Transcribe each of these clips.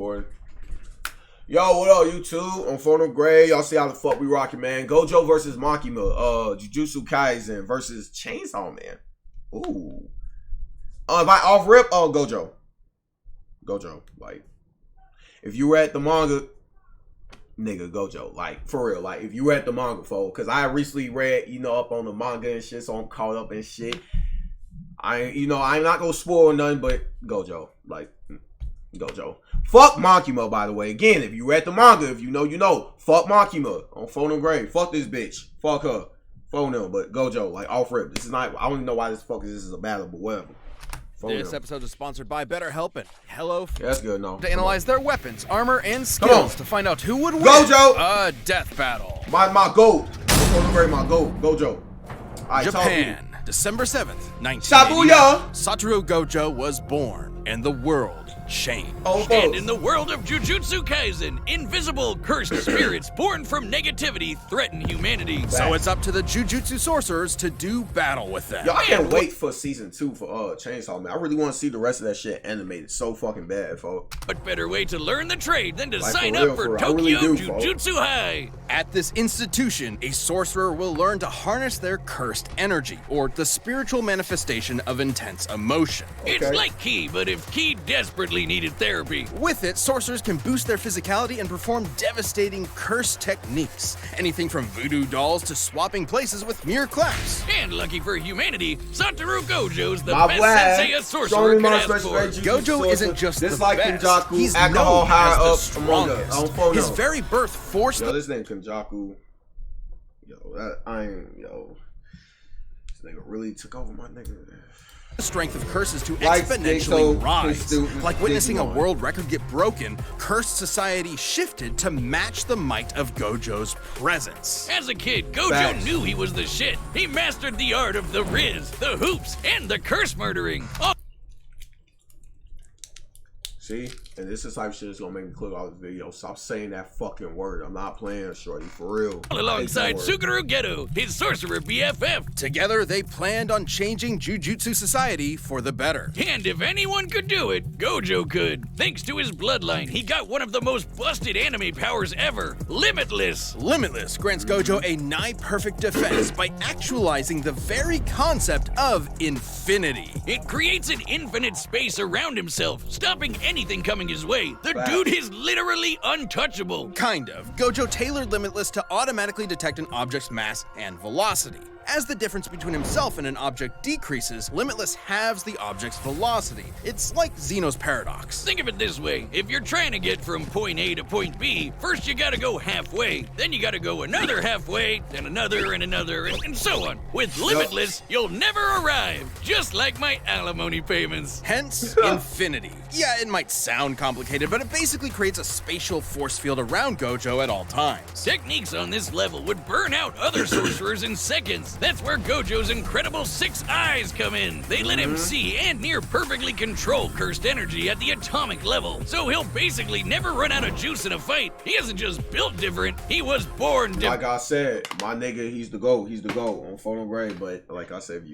Yo, what up, YouTube? On Phono Gray, y'all see how the fuck we rocking, man. Gojo versus Makima. Jujutsu Kaisen versus Chainsaw Man. Ooh. If I off rip, Gojo. Like, if you were at the manga, nigga, Gojo. Like, for real. Like, if you were at the manga, folks. Because I recently read, up on the manga and shit, so I'm caught up in shit. I'm not gonna spoil nothing, but Gojo. Like, Gojo. Fuck Makima, by the way. Again, if you read the manga, if you know, you know. Fuck Makima on Phono Gray. Fuck this bitch. Fuck her. Phone them. But Gojo, like, off rip. This is not, I don't even know why this is a battle, but whatever. This episode is sponsored by BetterHelp and Hello. Yeah, that's good, no. To analyze their weapons, armor, and skills to find out who would win Gojo! A death battle. My goat. Phono Gray, my goat. Gojo. Japan, December 7th, 1989. Shabuya! Satoru Gojo was born, and the world changed. And in the world of Jujutsu Kaisen, invisible, cursed spirits born from negativity threaten humanity. So it's up to the Jujutsu sorcerers to do battle with them. Yo, I can't wait for season 2 for Chainsaw Man. I really want to see the rest of that shit animated. So fucking bad, folks. What better way to learn the trade than to Like, sign for real, up for for real. Tokyo I really do, Jujutsu High? At this institution, a sorcerer will learn to harness their cursed energy, or the spiritual manifestation of intense emotion. It's like Ki, but if Ki desperately needed therapy. With it, sorcerers can boost their physicality and perform devastating curse techniques. Anything from voodoo dolls to swapping places with mere claps. And lucky for humanity, Satoru Gojo's the My best black. sensei a sorcerer could ask for. Gojo isn't just this the like best. Kenjaku, He's alcohol known higher as the up among us. strongest. His very birth forced Yo, this name Kenjaku. Yo, this nigga really took over my nigga. the strength of curses to Like exponentially Stinko, rise. Pursuit, Like witnessing a Digimon. world record get broken, cursed society shifted to match the might of Gojo's presence. As a kid, Gojo Facts. knew he was the shit. He mastered the art of the riz, the hoops, and the curse murdering. See? And this is the type of shit that's gonna make me click off this video. Stop saying that fucking word. I'm not playing, shorty, for real. Alongside Suguru Geto, his sorcerer BFF. Together, they planned on changing Jujutsu society for the better. And if anyone could do it, Gojo could. Thanks to his bloodline, he got one of the most busted anime powers ever, Limitless. Limitless grants Gojo a nigh-perfect defense by actualizing the very concept of infinity. It creates an infinite space around himself, stopping anything coming his way. The dude is literally untouchable. Kind of. Gojo tailored Limitless to automatically detect an object's mass and velocity. As the difference between himself and an object decreases, Limitless halves the object's velocity. It's like Zeno's paradox. Think of it this way. If you're trying to get from point A to point B, first you gotta go halfway, then you gotta go another halfway, then another and another, and so on. With Limitless, you'll never arrive, just like my alimony payments. Hence, infinity. Yeah, it might sound complicated, but it basically creates a spatial force field around Gojo at all times. Techniques on this level would burn out other sorcerers in seconds. That's where Gojo's incredible 6 eyes come in. They let him see and near perfectly control cursed energy at the atomic level. So he'll basically never run out of juice in a fight. He isn't just built different, he was born different. Like I said, my nigga, he's the GOAT. He's the GOAT on Phono Gray. But like I said,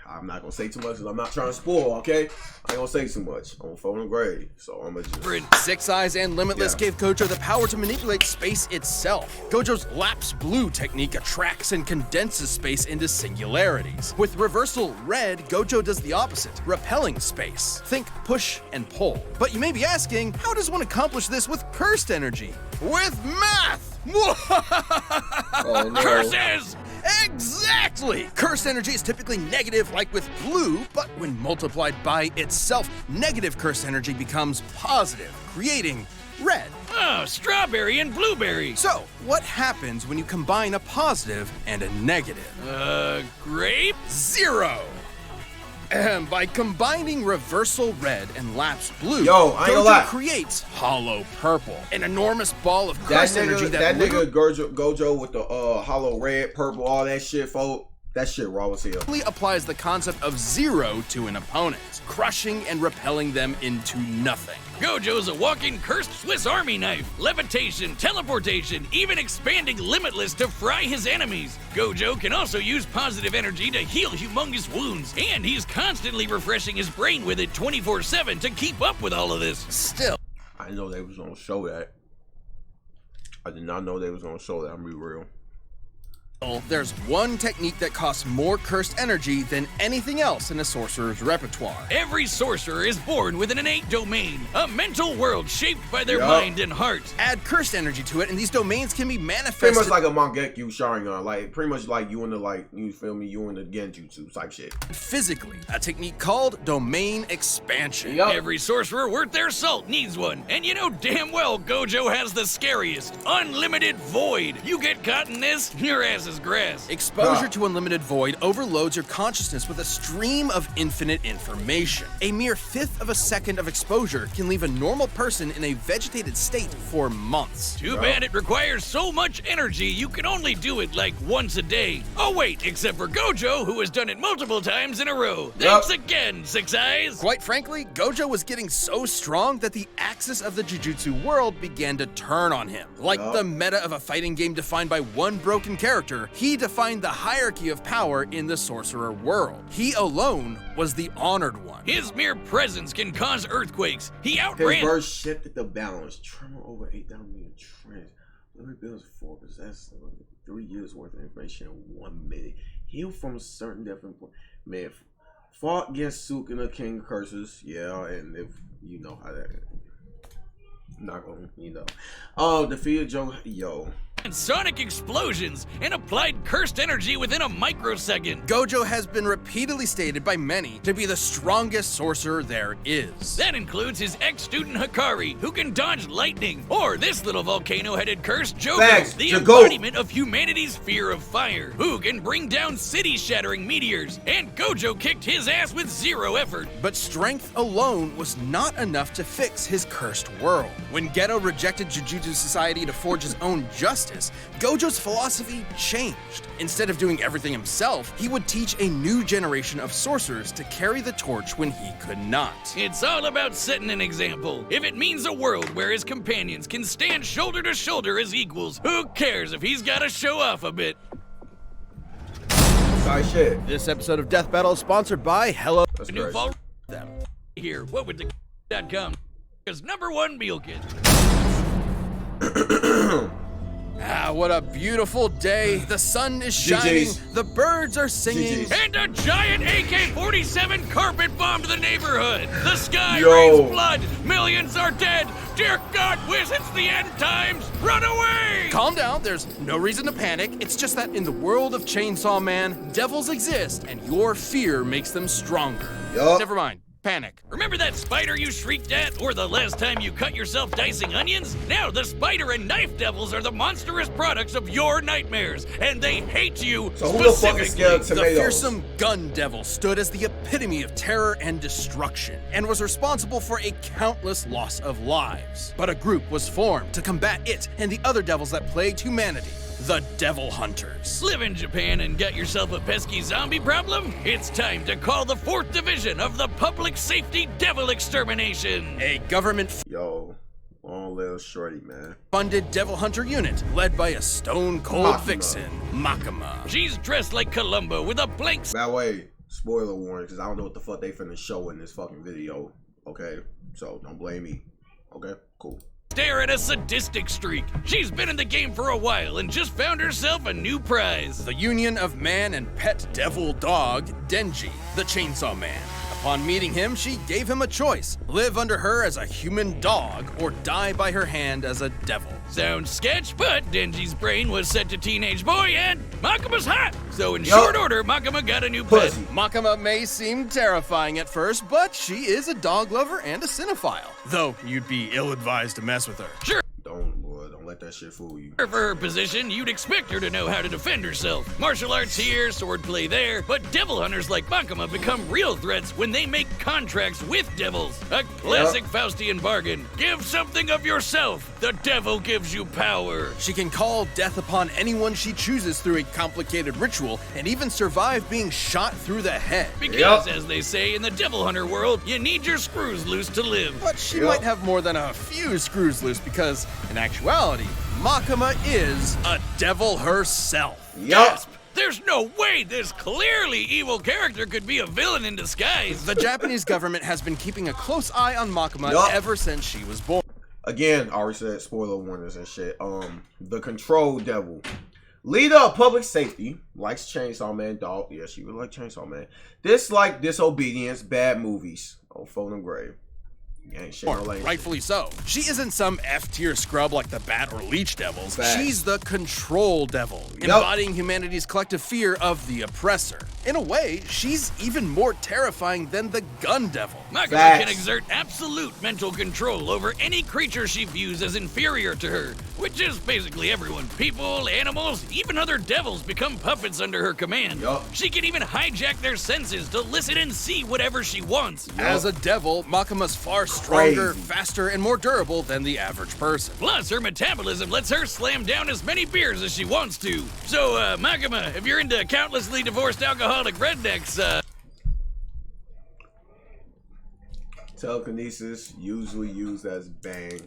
I'm not gonna say too much because I'm not trying to spoil, okay? I ain't gonna say too much on Phono Gray. So I'm gonna just... 6 Eyes and Limitless gave Gojo the power to manipulate space itself. Gojo's Lapse Blue technique attracts and condenses space into singularities. With Reversal Red, Gojo does the opposite, repelling space. Think push and pull. But you may be asking, how does one accomplish this with cursed energy? With math! Oh, no. Curses! Exactly! Cursed energy is typically negative like with blue, but when multiplied by itself, negative cursed energy becomes positive, creating red. Oh, strawberry and blueberry. So, what happens when you combine a positive and a negative? Grape? 0! By combining Reversal Red and Lapse Blue, Yo, I ain't gonna lie. Gojo creates Hollow Purple, an enormous ball of That cursed energy nigga Gojo with the hollow red, purple, all that shit, folks. That shit raw as hell. literally applies the concept of 0 to an opponent, crushing and repelling them into nothing. Gojo's a walking cursed Swiss Army knife. Levitation, teleportation, even expanding Limitless to fry his enemies. Gojo can also use positive energy to heal humongous wounds, and he's constantly refreshing his brain with it 24/7 to keep up with all of this. Still, I didn't know they was gonna show that. I did not know they was gonna show that. I'm gonna be real. There's one technique that costs more cursed energy than anything else in a sorcerer's repertoire. Every sorcerer is born with an innate domain, a mental world shaped by their mind and heart. Add cursed energy to it, and these domains can be Pretty manifested. much like a Mangekyo Sharingan, like pretty much like you in the you feel me, you in the Genjutsu type shit. Physically, a technique called domain expansion. Every sorcerer worth their salt needs one, and you know damn well Gojo has the scariest, unlimited void. You get caught in this, your ass is grass. Exposure to unlimited void overloads your consciousness with a stream of infinite information. A mere fifth of a second of exposure can leave a normal person in a vegetated state for months. Too bad it requires so much energy you can only do it like once a day. Oh wait, except for Gojo, who has done it multiple times in a row. Thanks again, Six Eyes. Quite frankly, Gojo was getting so strong that the axis of the Jujutsu world began to turn on him. Like the meta of a fighting game defined by one broken character, he defined the hierarchy of power in the sorcerer world. He alone was the honored one. His mere presence can cause earthquakes. He His outran... verse shifted the balance. Tremor over 8,000 million trends. Limit bills 4 possess 3 years worth of information in 1 minute. Heal from a certain different point. Man, fought against Suk and the King curses. Yeah, and if you know how that. I'm not gonna, you know. Oh, defeated Joe. Yo. and sonic explosions and applied cursed energy within a microsecond. Gojo has been repeatedly stated by many to be the strongest sorcerer there is. That includes his ex-student Hikari, who can dodge lightning, or this little volcano-headed curse, Jogo, the embodiment of humanity's fear of fire, who can bring down city-shattering meteors, and Gojo kicked his ass with zero effort. But strength alone was not enough to fix his cursed world. When Geto rejected Jujutsu Society to forge his own justice, Gojo's philosophy changed. Instead of doing everything himself, he would teach a new generation of sorcerers to carry the torch when he could not. It's all about setting an example. If it means a world where his companions can stand shoulder to shoulder as equals, who cares if he's gotta show off a bit? Sorry, shit. This episode of Death Battle is sponsored by Hello. That's New crazy. fall them here. What would the.com? Is #1 meal kit. Ah, what a beautiful day. The sun is shining, GGs. the birds are singing. GGs. And a giant AK-47 carpet bombed the neighborhood. The sky Yo. rains blood. Millions are dead. Dear God, Wiz, it's the end times. Run away! Calm down, there's no reason to panic. It's just that in the world of Chainsaw Man, devils exist and your fear makes them stronger. Yup. Never mind, panic. Remember that spider you shrieked at, or the last time you cut yourself dicing onions? Now the spider and knife devils are the monstrous products of your nightmares, and they hate you So who the fuck is scared of The tomatoes? fearsome gun devil stood as the epitome of terror and destruction, and was responsible for a countless loss of lives. But a group was formed to combat it and the other devils that plagued humanity, the Devil Hunters. Live in Japan and got yourself a pesky zombie problem? It's time to call the 4th Division of the Public Safety Devil Extermination. A government Yo, long little shorty, man. funded devil hunter unit led by a stone-cold Makima. vixen, Makima. She's dressed like Columbo with a blank That way, spoiler warning, because I don't know what the fuck they finna show in this fucking video. Okay, so don't blame me. Okay, cool. stare at a sadistic streak. She's been in the game for a while and just found herself a new prize. The union of man and pet devil dog, Denji, the Chainsaw Man. Upon meeting him, she gave him a choice: live under her as a human dog or die by her hand as a devil. Sounds sketch, but Denji's brain was set to teenage boy and Makima's hot. So in short order, Makima got a new pet. Pussy. Makima may seem terrifying at first, but she is a dog lover and a cinephile. Though you'd be ill-advised to mess with her. Sure, Don't let that shit fool you. for her position, you'd expect her to know how to defend herself. Martial arts here, swordplay there, but devil hunters like Makima become real threats when they make contracts with devils. A classic Faustian bargain. Give something of yourself. The devil gives you power. She can call death upon anyone she chooses through a complicated ritual and even survive being shot through the head. Because, as they say in the devil hunter world, you need your screws loose to live. But she might have more than a few screws loose because, in actuality, Makima is a devil herself. Gasp! There's no way this clearly evil character could be a villain in disguise. The Japanese government has been keeping a close eye on Makima Yup. ever since she was born. Again, I already said spoiler warnings and shit. The Control Devil. Leader of public safety. Likes Chainsaw Man. Dog. Yeah, she would like Chainsaw Man. Dislike disobedience. Bad movies. Oh, Phonem Grave. Rightfully so. She isn't some F-tier scrub like the Bat or Leech Devils. Facts. She's the Control Devil, embodying humanity's collective fear of the oppressor. In a way, she's even more terrifying than the Gun Devil. Makima can exert absolute mental control over any creature she views as inferior to her, which is basically everyone. People, animals, even other devils become puppets under her command. She can even hijack their senses to listen and see whatever she wants. As a devil, Makima's far stronger, faster, and more durable than the average person. Plus, her metabolism lets her slam down as many beers as she wants to. So, Makima, if you're into countlessly divorced alcoholic rednecks, telekinesis usually used as bang.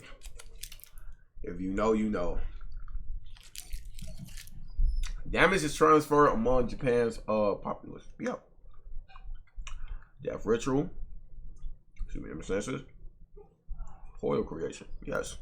If you know, you know. Damage is transferred among Japan's populace. Yep. Death ritual. Human senses. Oil creation. Yes.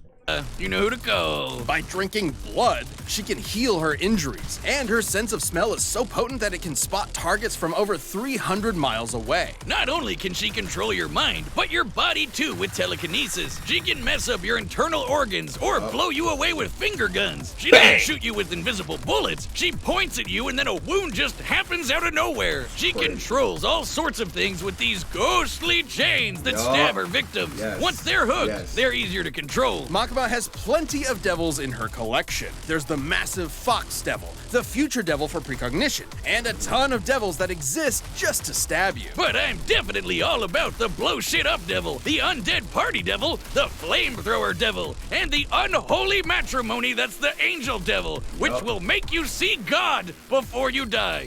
You know who to call. By drinking blood, she can heal her injuries, and her sense of smell is so potent that it can spot targets from over 300 miles away. Not only can she control your mind, but your body too with telekinesis. She can mess up your internal organs or blow you away with finger guns. She doesn't shoot you with invisible bullets. She points at you and then a wound just happens out of nowhere. She controls all sorts of things with these ghostly chains that stab her victims. Once they're hooked, they're easier to control. Makima has plenty of devils in her collection. There's the massive Fox Devil, the Future Devil for precognition, and a ton of devils that exist just to stab you. But I'm definitely all about the Blow Shit Up Devil, the Undead Party Devil, the Flamethrower Devil, and the Unholy Matrimony that's the Angel Devil, which will make you see God before you die.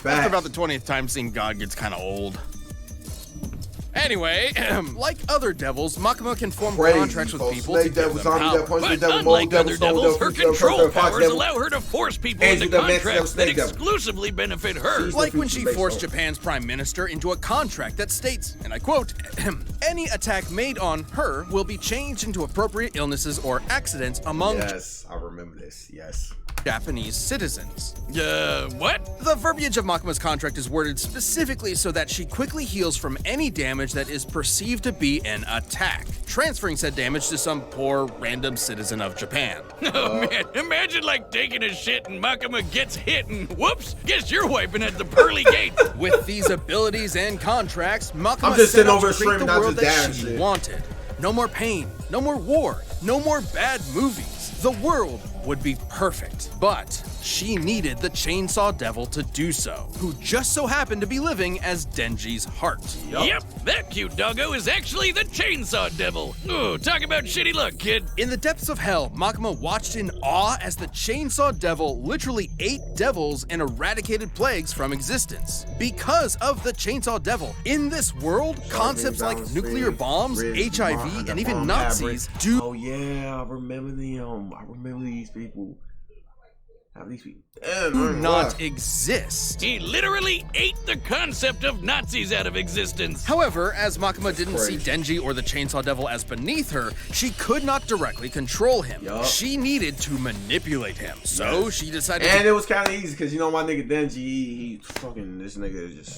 After about the 20th time, seeing God gets kind of old. Anyway, like other devils, Makima can form contracts with people to give them power. But unlike other devils, her control powers allow her to force people into contracts that exclusively benefit her. Like when she forced Japan's prime minister into a contract that states, and I quote, any attack made on her will be changed into appropriate illnesses or accidents among Yes, I remember this, yes. Japanese citizens. What? The verbiage of Makima's contract is worded specifically so that she quickly heals from any damage that is perceived to be an attack, transferring said damage to some poor random citizen of Japan. Oh man, imagine like taking a shit and Makima gets hit and whoops, guess you're wiping at the pearly gate. With these abilities and contracts, Makima just set sitting out over to create the streaming, world that she shit. wanted. No more pain, no more war, no more bad movies. The world would be perfect, but she needed the Chainsaw Devil to do so, who just so happened to be living as Denji's heart. Yep, that cute doggo is actually the Chainsaw Devil. Ooh, talk about shitty luck, kid. In the depths of hell, Makima watched in awe as the Chainsaw Devil literally ate devils and eradicated plagues from existence. Because of the Chainsaw Devil, in this world, concepts like nuclear bombs, HIV, and even Nazis do— Oh yeah, I remember them. I remember these people. How these people not exist. He literally ate the concept of Nazis out of existence. However, as Makima didn't see Denji or the Chainsaw Devil as beneath her, she could not directly control him. She needed to manipulate him. So she decided And it was kind of easy because, you know, my nigga Denji, he fucking, this nigga is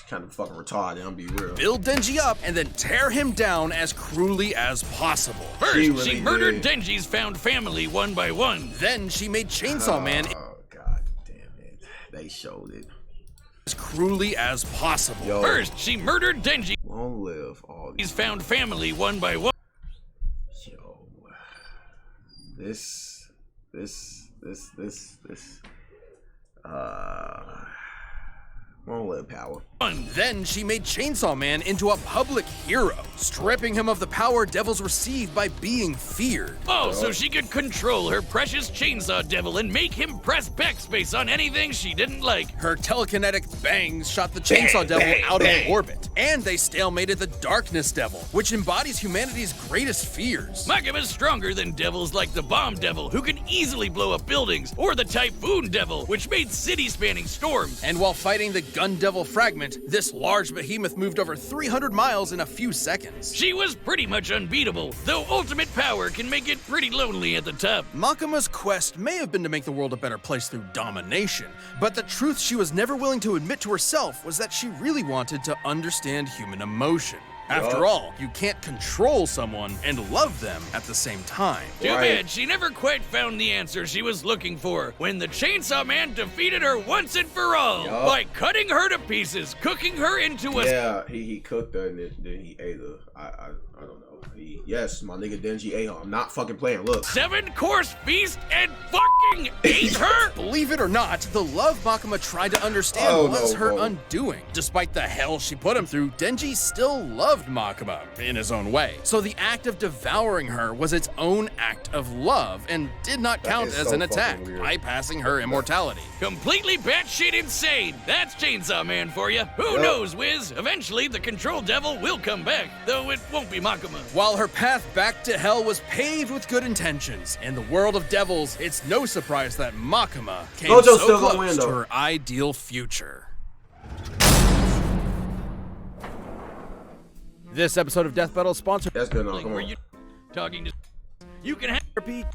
kind of fucking retarded, I'm be real. Build Denji up and then tear him down as cruelly as possible. First, she murdered Denji's found family one by one. Then she made Chainsaw Man— They showed it. as cruelly as possible. First, she murdered Denji. Long live all He's found family one by one. Yo. Long live power. Then she made Chainsaw Man into a public hero, stripping him of the power devils receive by being feared. Oh, so she could control her precious Chainsaw Devil and make him press backspace on anything she didn't like. Her telekinetic bangs shot the Chainsaw Devil out of orbit, and they stalemated the Darkness Devil, which embodies humanity's greatest fears. Makima's stronger than devils like the Bomb Devil, who can easily blow up buildings, or the Typhoon Devil, which made city-spanning storms. And while fighting the Gun Devil fragment, this large behemoth moved over 300 miles in a few seconds. She was pretty much unbeatable, though ultimate power can make it pretty lonely at the top. Makima's quest may have been to make the world a better place through domination, but the truth she was never willing to admit to herself was that she really wanted to understand human emotion. After all, you can't control someone and love them at the same time. Too bad she never quite found the answer she was looking for when the Chainsaw Man defeated her once and for all by cutting her to pieces, cooking her into a... Yeah, he cooked her and then he ate her. I don't know. Yes, my nigga Denji ate her. I'm not fucking playing. Look. 7-course feast and fucking ate her? Believe it or not, the love Makima tried to understand was her undoing. Despite the hell she put him through, Denji still loved Makima in his own way. So the act of devouring her was its own act of love and did not count as an attack, bypassing her immortality. Completely batshit insane. That's Chainsaw Man for you. Who knows, Wiz? Eventually, the Control Devil will come back, though it won't be Makima. While her path back to hell was paved with good intentions, in the world of devils, it's no surprise that Makima came so close to her ideal future. This episode of Death Battle is sponsored. That's good enough. Come on. You talking to... You can have... Repeat.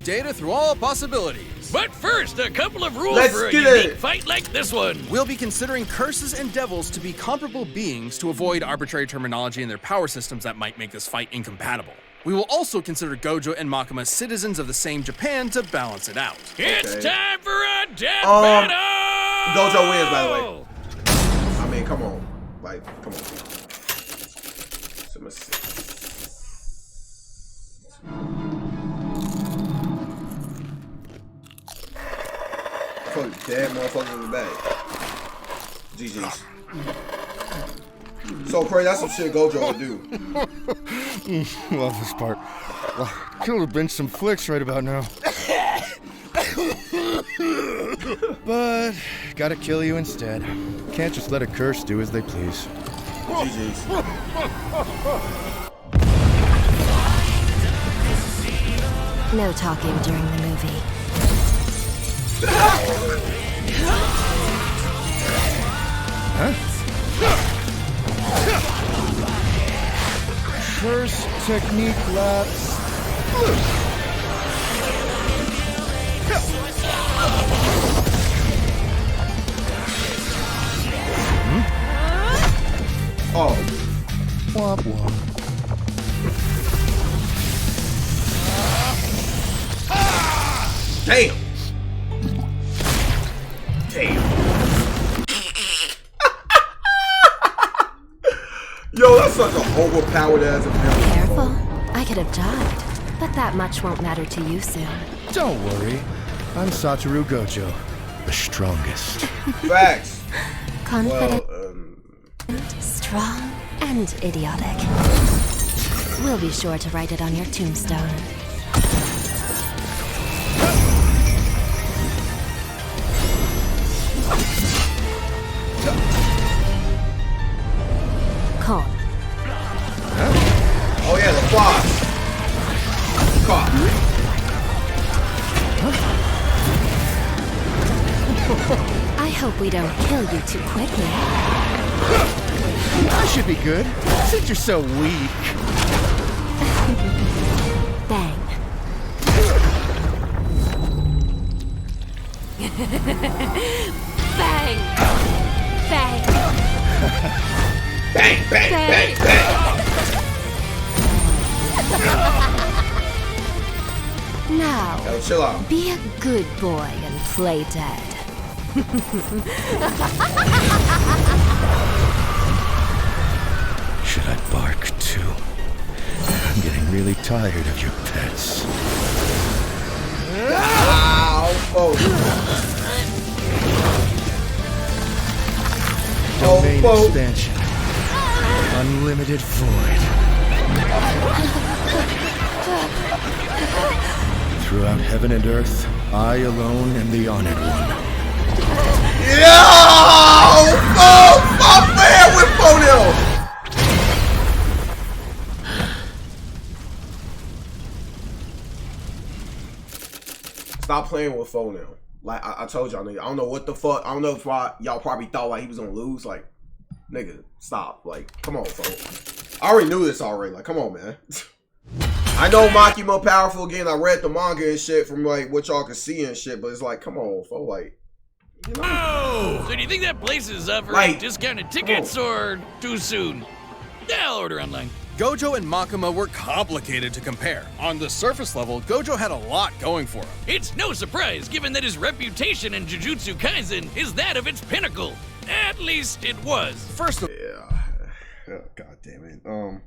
Data through all possibilities. But first, a couple of rules for a unique fight like this one. We'll be considering curses and devils to be comparable beings to avoid arbitrary terminology in their power systems that might make this fight incompatible. We will also consider Gojo and Makima citizens of the same Japan to balance it out. It's time for a death battle! Gojo wins, by the way. I mean, come on. Like, come on. Fuck, dead motherfuckers in the bag. GG's. So crazy, that's some shit Gojo would do. Love this part. Could have been some flicks right about now. But gotta kill you instead. Can't just let a curse do as they please. GG's. No talking during the movie. Huh? First technique lapse. Oh. Womp womp. Damn. Damn. Yo, that's such an overpowered ass ability. Careful. I could have died, but that much won't matter to you soon. Don't worry. I'm Satoru Gojo, the strongest. Facts. Confident, strong, and idiotic. We'll be sure to write it on your tombstone. Con. Oh yeah, the quad. Caught. I hope we don't kill you too quickly. I should be good, since you're so weak. Bang. Bang! Bang! Bang, bang, bang, bang. Now, Yo, chill out. be a good boy and play dead. Should I bark too? I'm getting really tired of your pets. Ow. Oh. Domain expansion. Unlimited void. Throughout heaven and earth, I alone am the honored one. Yo! Oh, my man with Fonil. Stop playing with Fonil. Like I told y'all, nigga, I don't know what the fuck. I don't know if y'all probably thought like he was gonna lose. Like, nigga, stop. Like, come on, folks. I already knew this already. Like, come on, man. I know Makima powerful again. I read the manga and shit from like what y'all can see and shit, but it's like, come on, folks. Like, you know. Oh, so do you think that place is offering Like, discounted tickets or too soon? Yeah, I'll order online. Gojo and Makima were complicated to compare. On the surface level, Gojo had a lot going for him. It's no surprise, given that his reputation in Jujutsu Kaisen is that of its pinnacle. At least it was. First of Yeah. Oh, God damn it.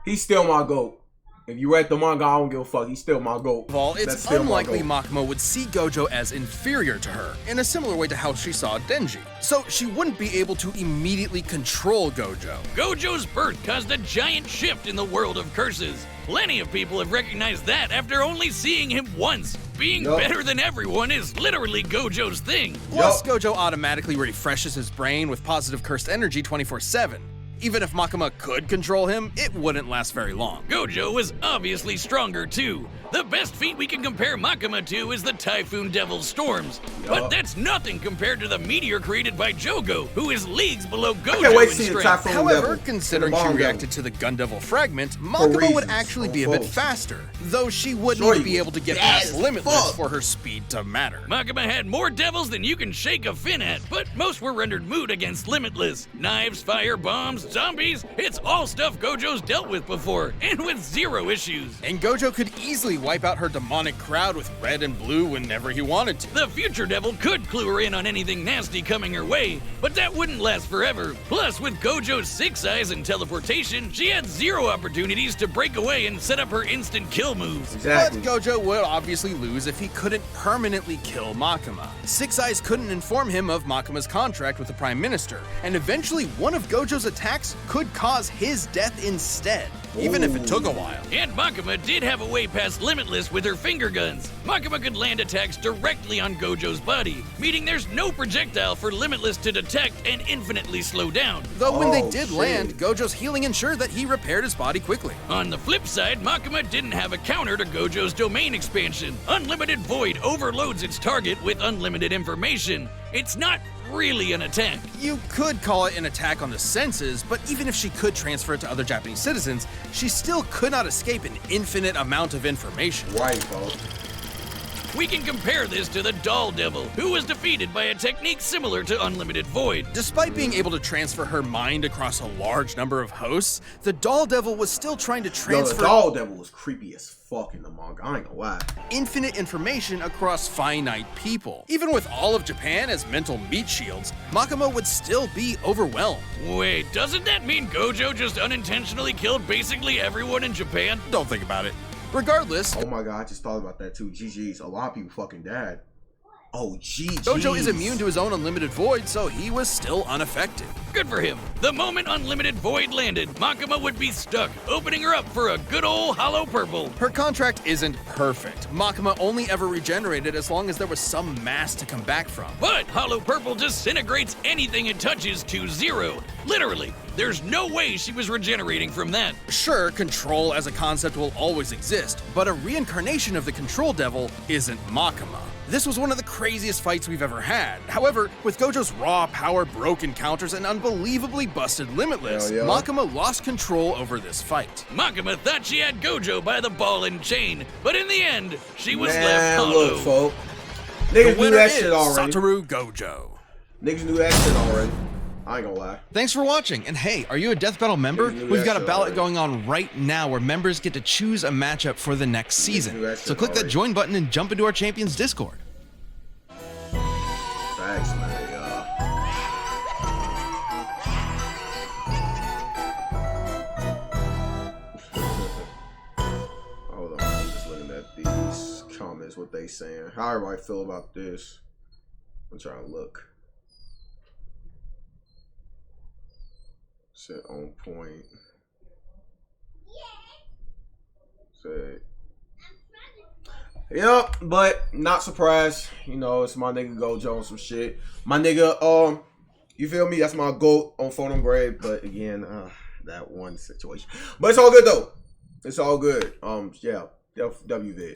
He's still my GOAT. If you read the manga, I don't give a fuck. He's still my GOAT. all, That's it's still my unlikely GOAT. Makima would see Gojo as inferior to her, in a similar way to how she saw Denji. So she wouldn't be able to immediately control Gojo. Gojo's birth caused a giant shift in the world of curses. Plenty of people have recognized that after only seeing him once. Being Yup. better than everyone is literally Gojo's thing. Plus, Yup. Gojo automatically refreshes his brain with positive cursed energy 24/7. Even if Makima could control him, it wouldn't last very long. Gojo was obviously stronger too. The best feat we can compare Makima to is the Typhoon Devil's Storms. But Yup. that's nothing compared to the meteor created by Jogo, who is leagues below Gojo can't wait to in see the strength. Typhoon However, Devil. considering And the she Bomb reacted Devil. to the Gun Devil fragment, Makima would reasons, actually of be a bit course. faster, though she would Sure need to you be would. able to get Bad past as Limitless fuck. for her speed to matter. Makima had more devils than you can shake a fin at, but most were rendered moot against Limitless. Knives, fire, bombs, zombies, it's all stuff Gojo's dealt with before, and with zero issues. And Gojo could easily wipe out her demonic crowd with red and blue whenever he wanted to. The future devil could clue her in on anything nasty coming her way, but that wouldn't last forever. Plus, with Gojo's 6 eyes and teleportation, she had zero opportunities to break away and set up her instant kill moves. Exactly. But Gojo would obviously lose if he couldn't permanently kill Makima. Six Eyes couldn't inform him of Makima's contract with the Prime Minister, and eventually one of Gojo's attacks could cause his death instead, even if it took a while. And Makima did have a way past Limitless with her finger guns. Makima could land attacks directly on Gojo's body, meaning there's no projectile for Limitless to detect and infinitely slow down. Though when they Oh, did shit. land, Gojo's healing ensured that he repaired his body quickly. On the flip side, Makima didn't have a counter to Gojo's domain expansion. Unlimited Void overloads its target with unlimited information. It's not really an attack. You could call it an attack on the senses, but even if she could transfer it to other Japanese citizens, she still could not escape an infinite amount of information. Right, folks. We can compare this to the Doll Devil, who was defeated by a technique similar to Unlimited Void. Despite being able to transfer her mind across a large number of hosts, the Doll Devil was still trying to Yo, the transfer Doll Devil was creepy as fuck in the manga. I ain't gonna lie. infinite information across finite people. Even with all of Japan as mental meat shields, Makima would still be overwhelmed. Wait, doesn't that mean Gojo just unintentionally killed basically everyone in Japan? Don't think about it. Regardless, Oh my god, I just thought about that too. GG's. A lot of people fucking died. Oh, GG's. Gojo is immune to his own unlimited void, so he was still unaffected. Good for him. The moment Unlimited Void landed, Makima would be stuck, opening her up for a good old hollow purple. Her contract isn't perfect. Makima only ever regenerated as long as there was some mass to come back from. But hollow purple disintegrates anything it touches to zero. Literally, there's no way she was regenerating from that. Sure, control as a concept will always exist, but a reincarnation of the control devil isn't Makima. This was one of the craziest fights we've ever had. However, with Gojo's raw power, broken counters, and unbelievably busted Limitless, Hell yeah. Makima lost control over this fight. Makima thought she had Gojo by the ball and chain, but in the end, she was left Man, hollow. look, folks. The Niggas knew winner that is shit already. Satoru Gojo. Niggas knew that shit already. I ain't gonna lie. Thanks for watching, and hey, are you a Death Battle member? Knew We've that got a shit ballot already. going on right now where members get to choose a matchup for the next knew season. that So shit click that already. join button and jump into our Champions Discord. Facts, man, y'all. Hold on, I'm just looking at these comments, what they saying. How everybody feel about this? I'm trying to look. Shit on point. Say. Yep, but not surprised. You know, it's my nigga Gojo on some shit. My nigga, you feel me? That's my GOAT on Phone and Grave. But again, that one situation. But it's all good though. It's all good. Yeah, WV.